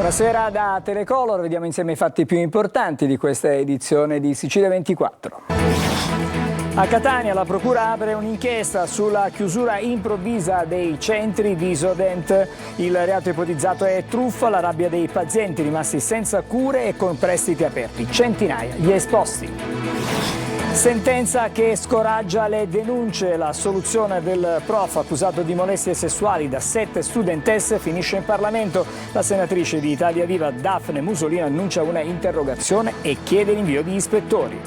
Buonasera da Telecolor, vediamo insieme i fatti più importanti di questa edizione di Sicilia 24. A Catania la Procura apre un'inchiesta sulla chiusura improvvisa dei centri di Isodent. Il reato ipotizzato è truffa, la rabbia dei pazienti rimasti senza cure e con prestiti aperti. Centinaia gli esposti. Sentenza che scoraggia le denunce. La soluzione del prof accusato di molestie sessuali da 7 studentesse finisce in Parlamento. La senatrice di Italia Viva Daphne Musolino annuncia una interrogazione e chiede l'invio di ispettori.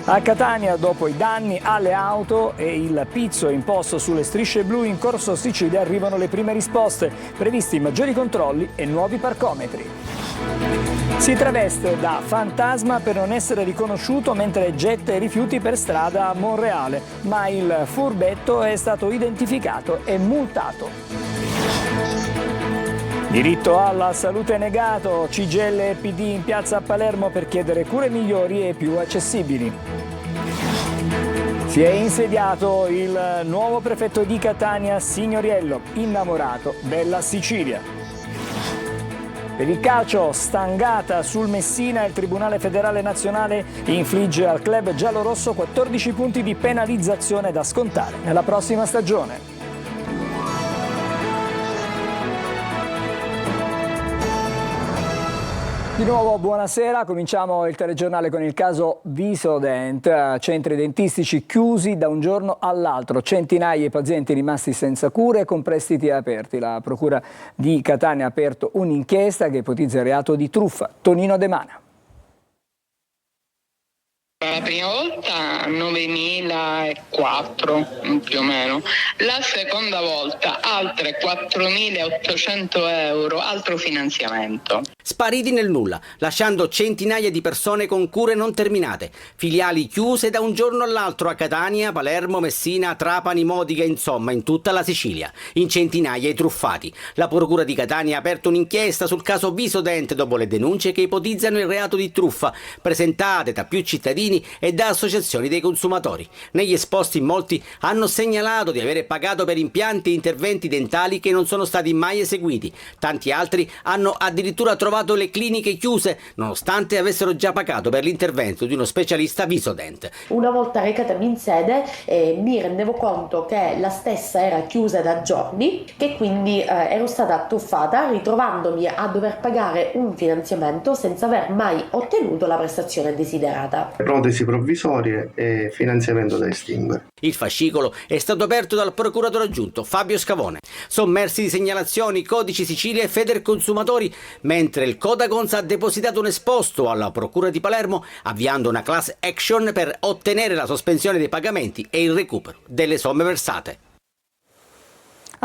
A Catania, dopo i danni alle auto e il pizzo imposto sulle strisce blu, in Corso Sicilia arrivano le prime risposte, previsti maggiori controlli e nuovi parcometri. Si traveste da fantasma per non essere riconosciuto mentre getta i rifiuti per strada a Monreale, ma il furbetto è stato identificato e multato. Diritto alla salute negato, CGIL e PD in piazza a Palermo per chiedere cure migliori e più accessibili. Si è insediato il nuovo prefetto di Catania, Signoriello, innamorato della Sicilia. Per il calcio, stangata sul Messina, il Tribunale Federale Nazionale infligge al club giallorosso 14 punti di penalizzazione da scontare nella prossima stagione. Di nuovo buonasera, cominciamo il telegiornale con il caso Visodent, centri dentistici chiusi da un giorno all'altro, centinaia di pazienti rimasti senza cure con prestiti aperti. La Procura di Catania ha aperto un'inchiesta che ipotizza il reato di truffa. Tonino De Mana. La prima volta 9.004 più o meno, la seconda volta altre 4.800 euro, altro finanziamento. Spariti nel nulla, lasciando centinaia di persone con cure non terminate, filiali chiuse da un giorno all'altro a Catania, Palermo, Messina, Trapani, Modica, insomma in tutta la Sicilia, in centinaia i truffati. La Procura di Catania ha aperto un'inchiesta sul caso Visodent dopo le denunce che ipotizzano il reato di truffa, presentate da più cittadini e da associazioni dei consumatori. Negli esposti molti hanno segnalato di avere pagato per impianti e interventi dentali che non sono stati mai eseguiti. Tanti altri hanno addirittura trovato le cliniche chiuse nonostante avessero già pagato per l'intervento di uno specialista Visodent. Una volta recatemi in sede mi rendevo conto che la stessa era chiusa da giorni, che quindi ero stata truffata, ritrovandomi a dover pagare un finanziamento senza aver mai ottenuto la prestazione desiderata. Protesi provvisorie e finanziamento da estinguere. Il fascicolo è stato aperto dal procuratore aggiunto Fabio Scavone. Sommersi di segnalazioni, Codici Sicilia e Federconsumatori, mentre il Codacons ha depositato un esposto alla Procura di Palermo, avviando una class action per ottenere la sospensione dei pagamenti e il recupero delle somme versate.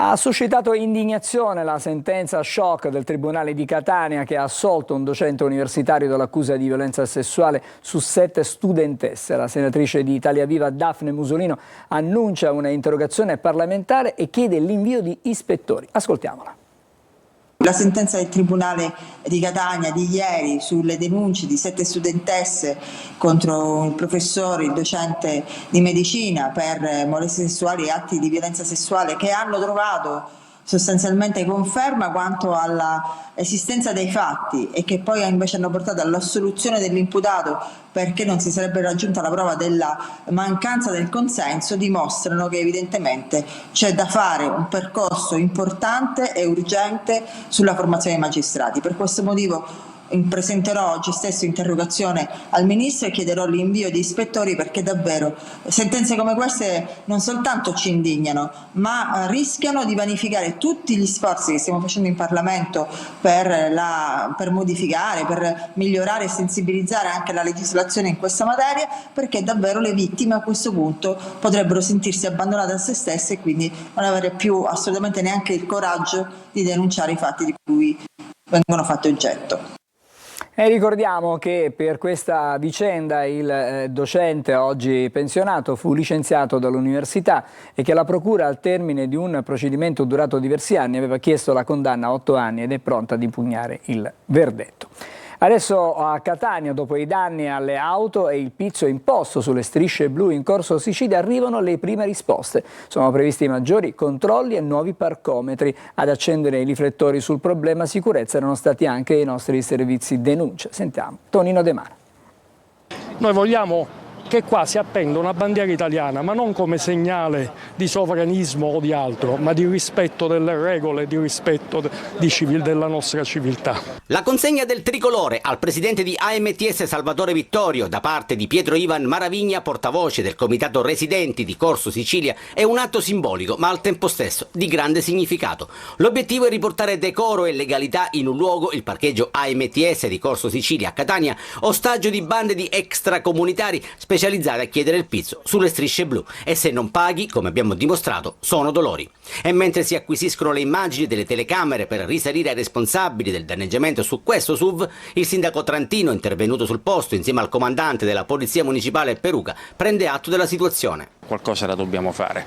Ha suscitato indignazione la sentenza shock del Tribunale di Catania che ha assolto un docente universitario dall'accusa di violenza sessuale su 7 studentesse. La senatrice di Italia Viva Daphne Musolino annuncia una interrogazione parlamentare e chiede l'invio di ispettori. Ascoltiamola. La sentenza del Tribunale di Catania di ieri sulle denunce di 7 studentesse contro il professore, il docente di medicina per molestie sessuali e atti di violenza sessuale, che hanno trovato sostanzialmente conferma quanto alla esistenza dei fatti e che poi invece hanno portato all'assoluzione dell'imputato perché non si sarebbe raggiunta la prova della mancanza del consenso, dimostrano che evidentemente c'è da fare un percorso importante e urgente sulla formazione dei magistrati. Per questo motivo presenterò oggi stesso interrogazione al Ministro e chiederò l'invio di ispettori, perché davvero sentenze come queste non soltanto ci indignano, ma rischiano di vanificare tutti gli sforzi che stiamo facendo in Parlamento per modificare, per migliorare e sensibilizzare anche la legislazione in questa materia, perché davvero le vittime a questo punto potrebbero sentirsi abbandonate a se stesse e quindi non avere più assolutamente neanche il coraggio di denunciare i fatti di cui vengono fatti oggetto. E ricordiamo che per questa vicenda il docente oggi pensionato fu licenziato dall'università e che la Procura, al termine di un procedimento durato diversi anni, aveva chiesto la condanna a 8 anni ed è pronta ad impugnare il verdetto. Adesso a Catania, dopo i danni alle auto e il pizzo imposto sulle strisce blu in Corso Sicilia, arrivano le prime risposte. Sono previsti maggiori controlli e nuovi parcometri. Ad accendere i riflettori sul problema sicurezza erano stati anche i nostri servizi denuncia. Sentiamo Tonino De Mara. Noi vogliamo che qua si appenda una bandiera italiana, ma non come segnale di sovranismo o di altro, ma di rispetto delle regole, di rispetto della nostra civiltà. La consegna del tricolore al presidente di AMTS Salvatore Vittorio da parte di Pietro Ivan Maravigna, portavoce del comitato residenti di Corso Sicilia, è un atto simbolico, ma al tempo stesso di grande significato. L'obiettivo è riportare decoro e legalità in un luogo, il parcheggio AMTS di Corso Sicilia a Catania, ostaggio di bande di extracomunitari specializzate a chiedere il pizzo sulle strisce blu, e se non paghi, come abbiamo dimostrato, sono dolori. E mentre si acquisiscono le immagini delle telecamere per risalire ai responsabili del danneggiamento su questo SUV, il sindaco trantino, intervenuto sul posto insieme al comandante della Polizia Municipale Peruca, prende atto della situazione. Qualcosa la dobbiamo fare.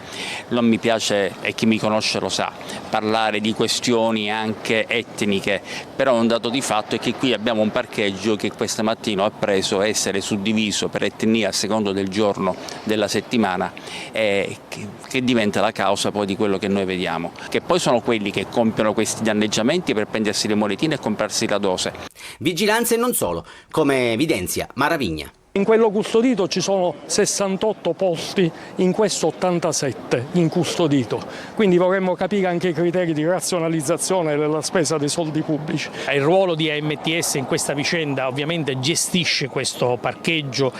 Non mi piace, e chi mi conosce lo sa, parlare di questioni anche etniche, però un dato di fatto è che qui abbiamo un parcheggio che questa mattina ha preso a essere suddiviso per etnia a secondo del giorno della settimana, che diventa la causa poi di quello che noi vediamo, che poi sono quelli che compiono questi danneggiamenti per prendersi le monetine e comprarsi la dose. Vigilanza e non solo, come evidenzia Maravigna. In quello custodito ci sono 68 posti, in questo 87 incustodito, quindi vorremmo capire anche i criteri di razionalizzazione della spesa dei soldi pubblici. Il ruolo di AMTS in questa vicenda ovviamente gestisce questo parcheggio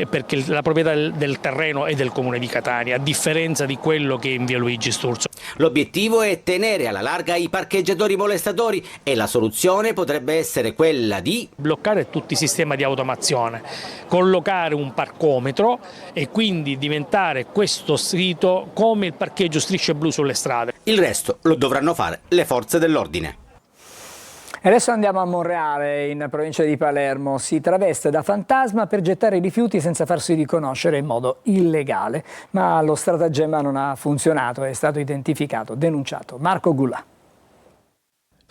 perché la proprietà del terreno è del Comune di Catania, a differenza di quello che è in via Luigi Sturzo. L'obiettivo è tenere alla larga i parcheggiatori molestatori e la soluzione potrebbe essere quella di bloccare tutti i sistemi di automazione, collocare un parcometro e quindi diventare questo sito come il parcheggio strisce blu sulle strade. Il resto lo dovranno fare le forze dell'ordine. E adesso andiamo a Monreale, in provincia di Palermo. Si traveste da fantasma per gettare i rifiuti senza farsi riconoscere in modo illegale. Ma lo stratagemma non ha funzionato, è stato identificato, denunciato. Marco Gullà.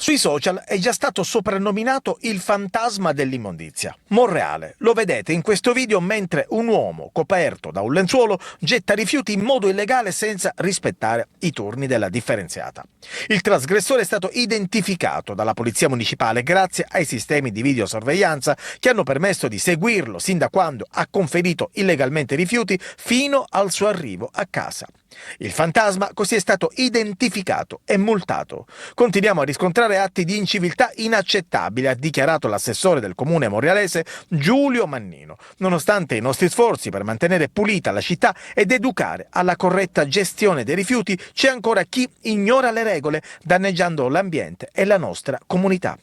Sui social è già stato soprannominato il fantasma dell'immondizia. Monreale, lo vedete in questo video mentre un uomo coperto da un lenzuolo getta rifiuti in modo illegale senza rispettare i turni della differenziata. Il trasgressore è stato identificato dalla Polizia Municipale grazie ai sistemi di videosorveglianza che hanno permesso di seguirlo sin da quando ha conferito illegalmente rifiuti fino al suo arrivo a casa. Il fantasma così è stato identificato e multato. Continuiamo a riscontrare atti di inciviltà inaccettabili, ha dichiarato l'assessore del comune monrealese Giulio Mannino. Nonostante i nostri sforzi per mantenere pulita la città ed educare alla corretta gestione dei rifiuti, c'è ancora chi ignora le regole, danneggiando l'ambiente e la nostra comunità.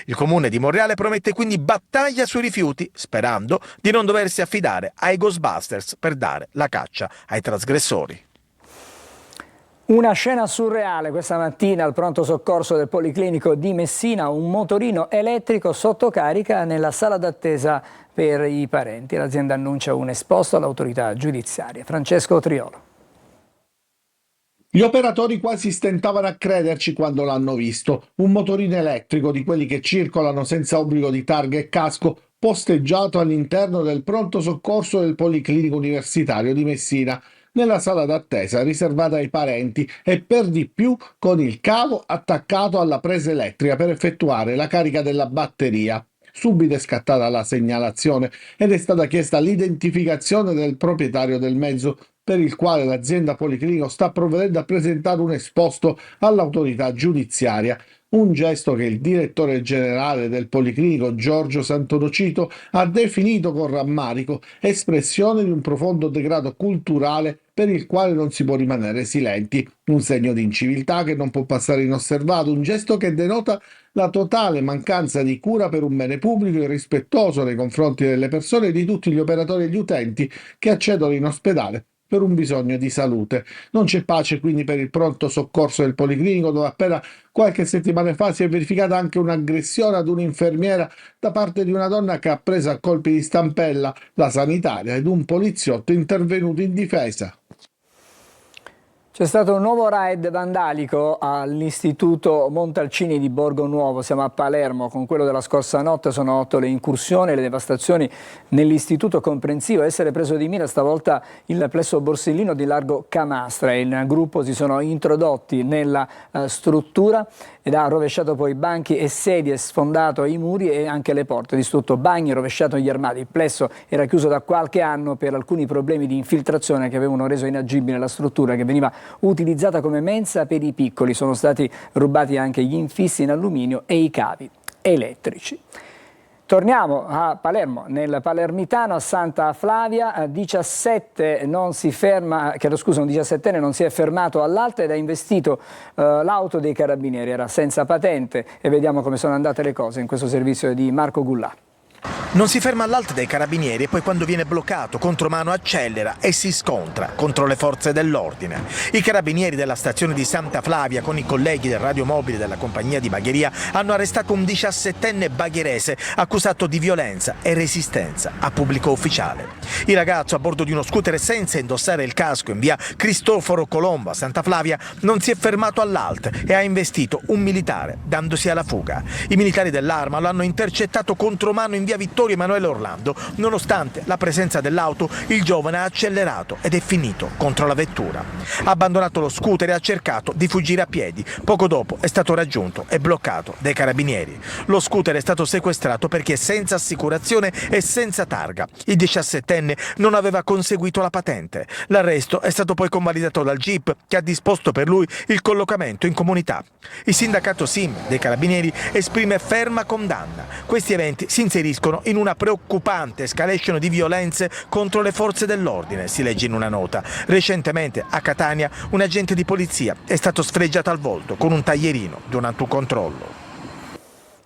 Il comune di Monreale promette quindi battaglia sui rifiuti, sperando di non doversi affidare ai Ghostbusters per dare la caccia ai trasgressori. Una scena surreale questa mattina al pronto soccorso del Policlinico di Messina, un motorino elettrico sotto carica nella sala d'attesa per i parenti. L'azienda annuncia un esposto all'autorità giudiziaria. Francesco Triolo. Gli operatori quasi stentavano a crederci quando l'hanno visto. Un motorino elettrico di quelli che circolano senza obbligo di targa e casco, posteggiato all'interno del pronto soccorso del Policlinico Universitario di Messina, nella sala d'attesa riservata ai parenti e per di più con il cavo attaccato alla presa elettrica per effettuare la carica della batteria. Subito è scattata la segnalazione ed è stata chiesta l'identificazione del proprietario del mezzo, per il quale l'azienda Policlinico sta provvedendo a presentare un esposto all'autorità giudiziaria. Un gesto che il direttore generale del Policlinico, Giorgio Sant'Onofrio, ha definito con rammarico espressione di un profondo degrado culturale per il quale non si può rimanere silenti, un segno di inciviltà che non può passare inosservato, un gesto che denota la totale mancanza di cura per un bene pubblico irrispettoso nei confronti delle persone e di tutti gli operatori e gli utenti che accedono in ospedale per un bisogno di salute. Non c'è pace quindi per il pronto soccorso del Policlinico, dove appena qualche settimana fa si è verificata anche un'aggressione ad un'infermiera da parte di una donna che ha preso a colpi di stampella la sanitaria ed un poliziotto intervenuto in difesa. C'è stato un nuovo raid vandalico all'Istituto Montalcini di Borgo Nuovo, siamo a Palermo, con quello della scorsa notte sono 8 le incursioni e le devastazioni nell'istituto comprensivo. A essere preso di mira stavolta il plesso Borsellino di largo Camastra. Il gruppo si sono introdotti nella struttura ed ha rovesciato poi banchi e sedie, sfondato i muri e anche le porte, distrutto bagni, rovesciato gli armadi. Il plesso era chiuso da qualche anno per alcuni problemi di infiltrazione che avevano reso inagibile la struttura, che veniva utilizzata come mensa per i piccoli. Sono stati rubati anche gli infissi in alluminio e i cavi elettrici. Torniamo a Palermo, nel palermitano a Santa Flavia, un 17enne non si è fermato all'alta ed ha investito l'auto dei carabinieri, era senza patente, e vediamo come sono andate le cose in questo servizio di Marco Gullà. Non si ferma all'alta dei carabinieri e poi quando viene bloccato contromano accelera e si scontra contro le forze dell'ordine. I carabinieri della stazione di Santa Flavia con i colleghi del radiomobile della compagnia di bagheria hanno arrestato un 17enne bagherese accusato di violenza e resistenza a pubblico ufficiale. Il ragazzo a bordo di uno scooter senza indossare il casco in via Cristoforo Colombo a Santa Flavia non si è fermato all'alta e ha investito un militare dandosi alla fuga. I militari dell'Arma lo hanno intercettato contromano in via Vittorio Emanuele Orlando. Nonostante la presenza dell'auto, il giovane ha accelerato ed è finito contro la vettura. Ha abbandonato lo scooter e ha cercato di fuggire a piedi. Poco dopo è stato raggiunto e bloccato dai carabinieri. Lo scooter è stato sequestrato perché senza assicurazione e senza targa. Il 17enne non aveva conseguito la patente. L'arresto è stato poi convalidato dal GIP, che ha disposto per lui il collocamento in comunità. Il sindacato SIM dei carabinieri esprime ferma condanna. Questi eventi si inseriscono in una preoccupante escalation di violenze contro le forze dell'ordine, si legge in una nota. Recentemente a Catania un agente di polizia è stato sfregiato al volto con un taglierino durante un controllo.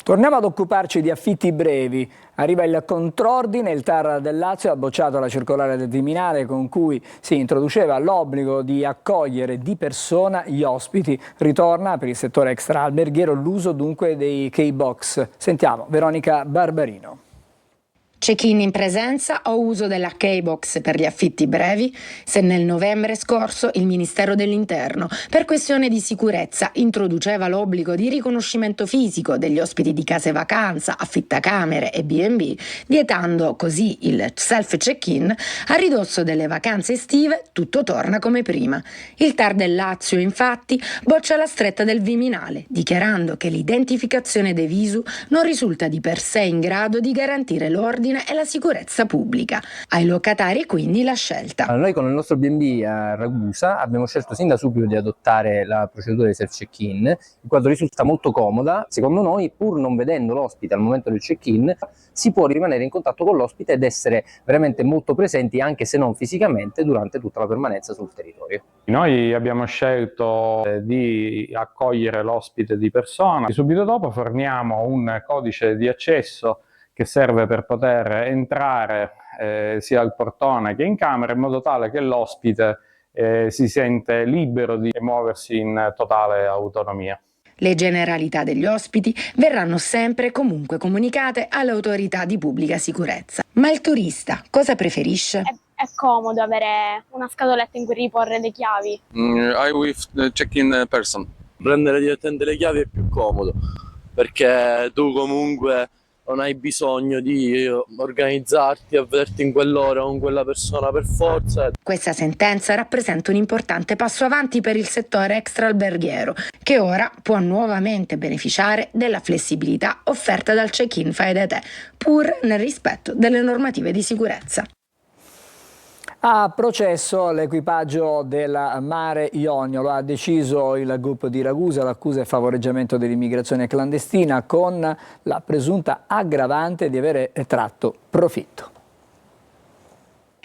Torniamo ad occuparci di affitti brevi. Arriva il contrordine, il TAR del Lazio ha bocciato la circolare del Viminale con cui si introduceva l'obbligo di accogliere di persona gli ospiti. Ritorna per il settore extra-alberghiero l'uso dunque dei key-box. Sentiamo Veronica Barbarino. Check-in in presenza o uso della K-Box per gli affitti brevi? Se nel novembre scorso il Ministero dell'Interno, per questione di sicurezza, introduceva l'obbligo di riconoscimento fisico degli ospiti di case vacanza, affittacamere e B&B, vietando così il self-check-in, a ridosso delle vacanze estive tutto torna come prima. Il TAR del Lazio, infatti, boccia la stretta del Viminale, dichiarando che l'identificazione dei visu non risulta di per sé in grado di garantire l'ordine e la sicurezza pubblica. Ai locatari quindi la scelta. Noi con il nostro B&B a Ragusa abbiamo scelto sin da subito di adottare la procedura di self-check-in, in quanto risulta molto comoda. Secondo noi, pur non vedendo l'ospite al momento del check-in, si può rimanere in contatto con l'ospite ed essere veramente molto presenti, anche se non fisicamente, durante tutta la permanenza sul territorio. Noi abbiamo scelto di accogliere l'ospite di persona. Subito dopo forniamo un codice di accesso che serve per poter entrare sia al portone che in camera, in modo tale che l'ospite si sente libero di muoversi in totale autonomia. Le generalità degli ospiti verranno sempre e comunque comunicate alle autorità di pubblica sicurezza. Ma il turista cosa preferisce? È comodo avere una scatoletta in cui riporre le chiavi. I with check-in person. Prendere direttamente le chiavi è più comodo, perché tu comunque non hai bisogno di organizzarti a vederti in quell'ora con quella persona per forza. Questa sentenza rappresenta un importante passo avanti per il settore extraalberghiero, che ora può nuovamente beneficiare della flessibilità offerta dal check-in fai da te, pur nel rispetto delle normative di sicurezza. A processo l'equipaggio della Mare Ionio, lo ha deciso il gruppo di Ragusa, l'accusa è favoreggiamento dell'immigrazione clandestina con la presunta aggravante di avere tratto profitto.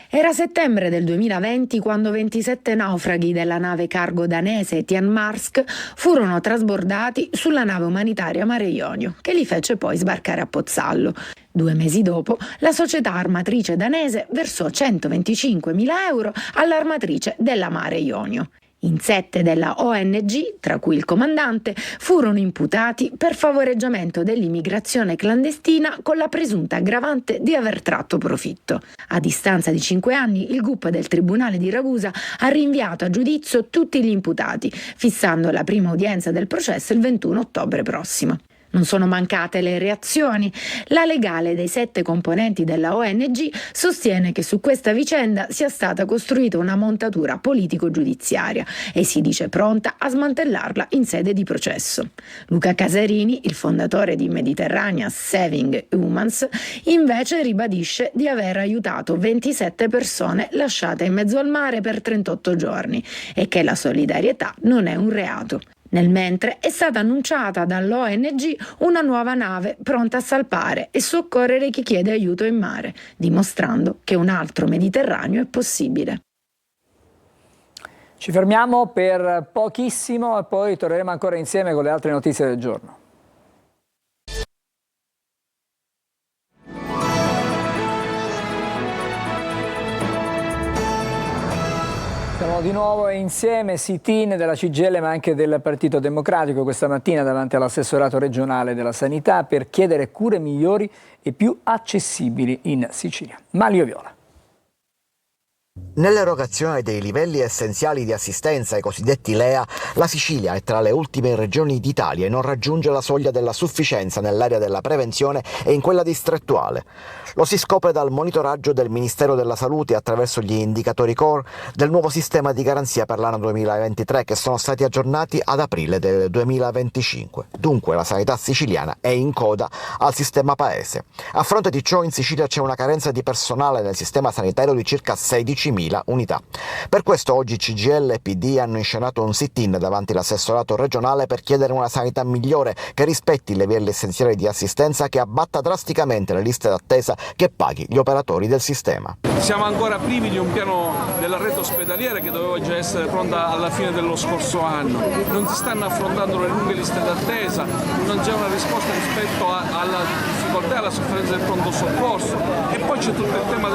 Era settembre del 2020 quando 27 naufraghi della nave cargo danese Tian Marsk furono trasbordati sulla nave umanitaria Mare Ionio, che li fece poi sbarcare a Pozzallo. 2 mesi dopo, la società armatrice danese versò 125.000 euro all'armatrice della Mare Ionio. In 7 della ONG, tra cui il comandante, furono imputati per favoreggiamento dell'immigrazione clandestina con la presunta aggravante di aver tratto profitto. A distanza di 5 anni, il GUP del Tribunale di Ragusa ha rinviato a giudizio tutti gli imputati, fissando la prima udienza del processo il 21 ottobre prossimo. Non sono mancate le reazioni. La legale dei 7 componenti della ONG sostiene che su questa vicenda sia stata costruita una montatura politico-giudiziaria e si dice pronta a smantellarla in sede di processo. Luca Casarini, il fondatore di Mediterranean Saving Humans, invece ribadisce di aver aiutato 27 persone lasciate in mezzo al mare per 38 giorni e che la solidarietà non è un reato. Nel mentre è stata annunciata dall'ONG una nuova nave pronta a salpare e soccorrere chi chiede aiuto in mare, dimostrando che un altro Mediterraneo è possibile. Ci fermiamo per pochissimo e poi torneremo ancora insieme con le altre notizie del giorno. Siamo di nuovo insieme, sit-in della CGIL ma anche del Partito Democratico questa mattina davanti all'assessorato regionale della sanità per chiedere cure migliori e più accessibili in Sicilia. Manlio Viola. Nell'erogazione dei livelli essenziali di assistenza, i cosiddetti LEA, la Sicilia è tra le ultime regioni d'Italia e non raggiunge la soglia della sufficienza nell'area della prevenzione e in quella distrettuale. Lo si scopre dal monitoraggio del Ministero della Salute attraverso gli indicatori core del nuovo sistema di garanzia per l'anno 2023 che sono stati aggiornati ad aprile del 2025. Dunque la sanità siciliana è in coda al sistema paese. A fronte di ciò in Sicilia c'è una carenza di personale nel sistema sanitario di circa 16.000 unità. Per questo oggi CGIL e PD hanno inscenato un sit-in davanti all'assessorato regionale per chiedere una sanità migliore che rispetti i livelli essenziali di assistenza, che abbatta drasticamente le liste d'attesa, che paghi gli operatori del sistema. Siamo ancora privi di un piano della rete ospedaliera che doveva già essere pronta alla fine dello scorso anno. Non si stanno affrontando le lunghe liste d'attesa, non c'è una risposta rispetto alla difficoltà e alla sofferenza del pronto soccorso e poi c'è tutto il tema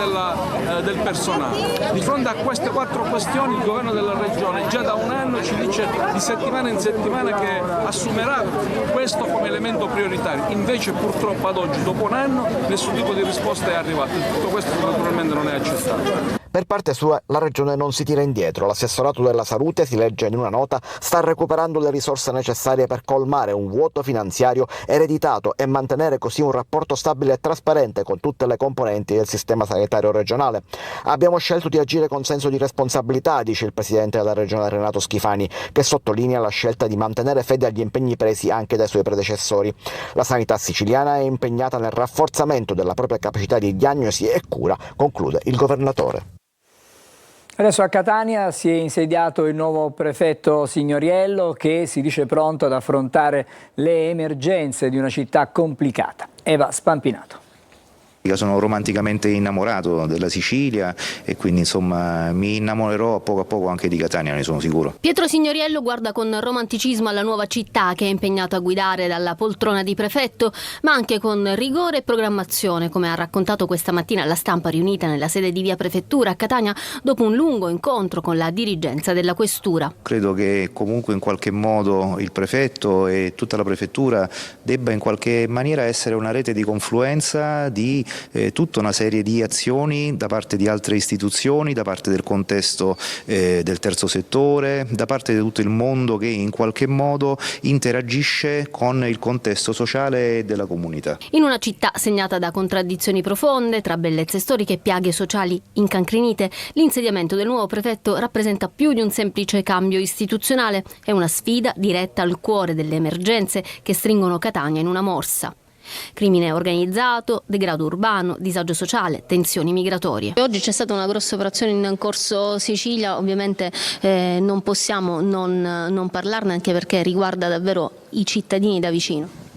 del personale. Di fronte a queste 4 questioni il governo della regione già da un anno ci dice di settimana in settimana che assumerà questo come elemento prioritario, invece purtroppo ad oggi, dopo un anno, nessun tipo di risposta è arrivata. Tutto questo naturalmente non è accettabile. Per parte sua la Regione non si tira indietro. L'assessorato della salute, si legge in una nota, sta recuperando le risorse necessarie per colmare un vuoto finanziario ereditato e mantenere così un rapporto stabile e trasparente con tutte le componenti del sistema sanitario regionale. Abbiamo scelto di agire con senso di responsabilità, dice il presidente della Regione Renato Schifani, che sottolinea la scelta di mantenere fede agli impegni presi anche dai suoi predecessori. La sanità siciliana è impegnata nel rafforzamento della propria capacità di diagnosi e cura, conclude il governatore. Adesso a Catania si è insediato il nuovo prefetto Signoriello, che si dice pronto ad affrontare le emergenze di una città complicata. Eva Spampinato. Sono romanticamente innamorato della Sicilia e quindi insomma mi innamorerò a poco anche di Catania, ne sono sicuro. Pietro Signoriello guarda con romanticismo alla nuova città che è impegnato a guidare dalla poltrona di prefetto, ma anche con rigore e programmazione, come ha raccontato questa mattina alla stampa riunita nella sede di Via Prefettura a Catania dopo un lungo incontro con la dirigenza della questura. Credo che comunque in qualche modo il prefetto e tutta la prefettura debba in qualche maniera essere una rete di confluenza di tutta una serie di azioni da parte di altre istituzioni, da parte del contesto del terzo settore, da parte di tutto il mondo che in qualche modo interagisce con il contesto sociale della comunità. In una città segnata da contraddizioni profonde, tra bellezze storiche e piaghe sociali incancrenite, l'insediamento del nuovo prefetto rappresenta più di un semplice cambio istituzionale, è una sfida diretta al cuore delle emergenze che stringono Catania in una morsa. Crimine organizzato, degrado urbano, disagio sociale, tensioni migratorie. Oggi c'è stata una grossa operazione in corso Sicilia, ovviamente non possiamo non parlarne, anche perché riguarda davvero i cittadini da vicino.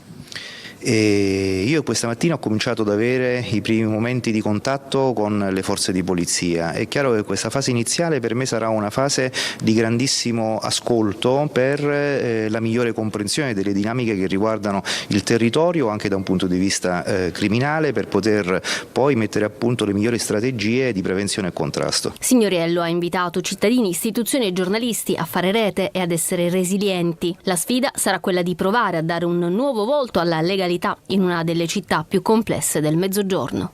E io questa mattina ho cominciato ad avere i primi momenti di contatto con le forze di polizia. È chiaro che questa fase iniziale per me sarà una fase di grandissimo ascolto per la migliore comprensione delle dinamiche che riguardano il territorio anche da un punto di vista criminale, per poter poi mettere a punto le migliori strategie di prevenzione e contrasto. Signoriello ha invitato cittadini, istituzioni e giornalisti a fare rete e ad essere resilienti. La sfida sarà quella di provare a dare un nuovo volto alla legalità in una delle città più complesse del Mezzogiorno.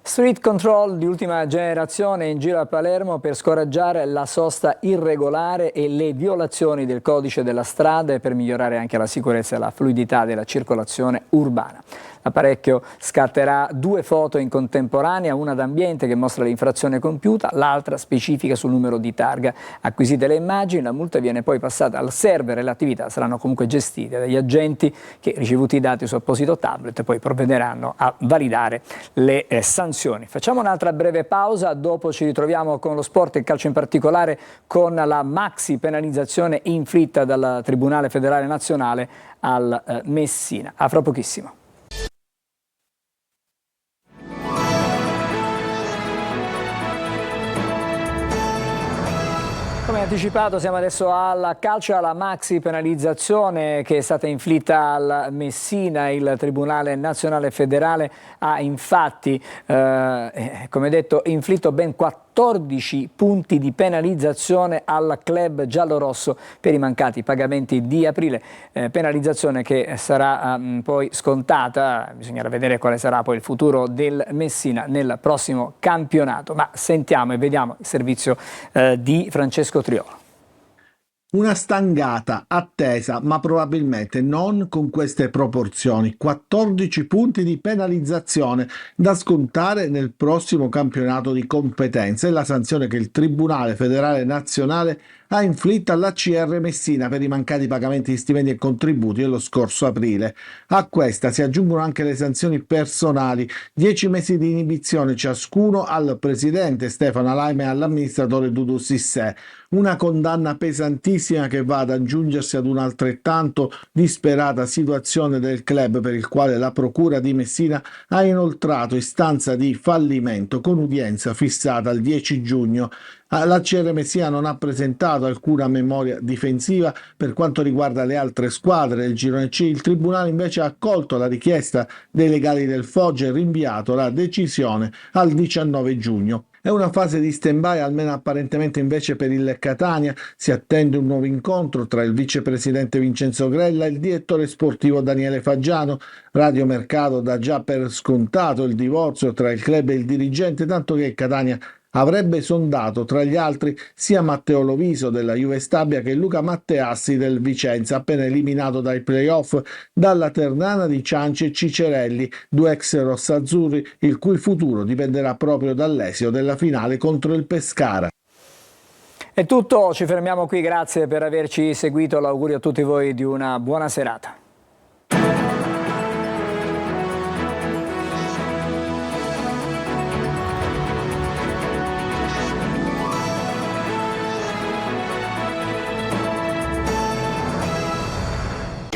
Street control di ultima generazione in giro a Palermo per scoraggiare la sosta irregolare e le violazioni del codice della strada e per migliorare anche la sicurezza e la fluidità della circolazione urbana. L'apparecchio scatterà 2 foto in contemporanea, una d'ambiente che mostra l'infrazione compiuta, l'altra specifica sul numero di targa. Acquisite le immagini, la multa viene poi passata al server e le attività saranno comunque gestite dagli agenti che, ricevuti i dati su apposito tablet, poi provvederanno a validare le sanzioni. Facciamo un'altra breve pausa, dopo ci ritroviamo con lo sport e il calcio in particolare con la maxi penalizzazione inflitta dal Tribunale Federale Nazionale al Messina. A fra pochissimo. Come anticipato siamo adesso al calcio, alla maxi penalizzazione che è stata inflitta al Messina. Il Tribunale Nazionale Federale ha infatti, come detto, inflitto ben 14 punti di penalizzazione al club giallorosso per i mancati pagamenti di aprile, penalizzazione che sarà poi scontata. Bisognerà vedere quale sarà poi il futuro del Messina nel prossimo campionato, ma sentiamo e vediamo il servizio di Francesco Triolo. Una stangata attesa, ma probabilmente non con queste proporzioni. 14 punti di penalizzazione da scontare nel prossimo campionato di competenza. È la sanzione che il Tribunale Federale Nazionale ha inflitto all'ACR Messina per i mancati pagamenti di stipendi e contributi dello scorso aprile. A questa si aggiungono anche le sanzioni personali, 10 mesi di inibizione ciascuno al presidente Stefano Alaime e all'amministratore Dudu Sissè. Una condanna pesantissima che va ad aggiungersi ad un'altrettanto disperata situazione del club, per il quale la Procura di Messina ha inoltrato istanza di fallimento con udienza fissata al 10 giugno. L'ACR Messina non ha presentato alcuna memoria difensiva per quanto riguarda le altre squadre del girone C. Il Tribunale invece ha accolto la richiesta dei legali del Foggia e rinviato la decisione al 19 giugno. È una fase di stand-by, almeno apparentemente, invece per il Catania. Si attende un nuovo incontro tra il vicepresidente Vincenzo Grella e il direttore sportivo Daniele Faggiano. Radio Mercato dà già per scontato il divorzio tra il club e il dirigente, tanto che il Catania avrebbe sondato tra gli altri sia Matteo Loviso della Juve Stabia che Luca Matteassi del Vicenza, appena eliminato dai playoff dalla Ternana di Cianci e Cicerelli, 2 ex rossazzurri, il cui futuro dipenderà proprio dall'esito della finale contro il Pescara. È tutto, ci fermiamo qui, grazie per averci seguito, l'augurio a tutti voi di una buona serata.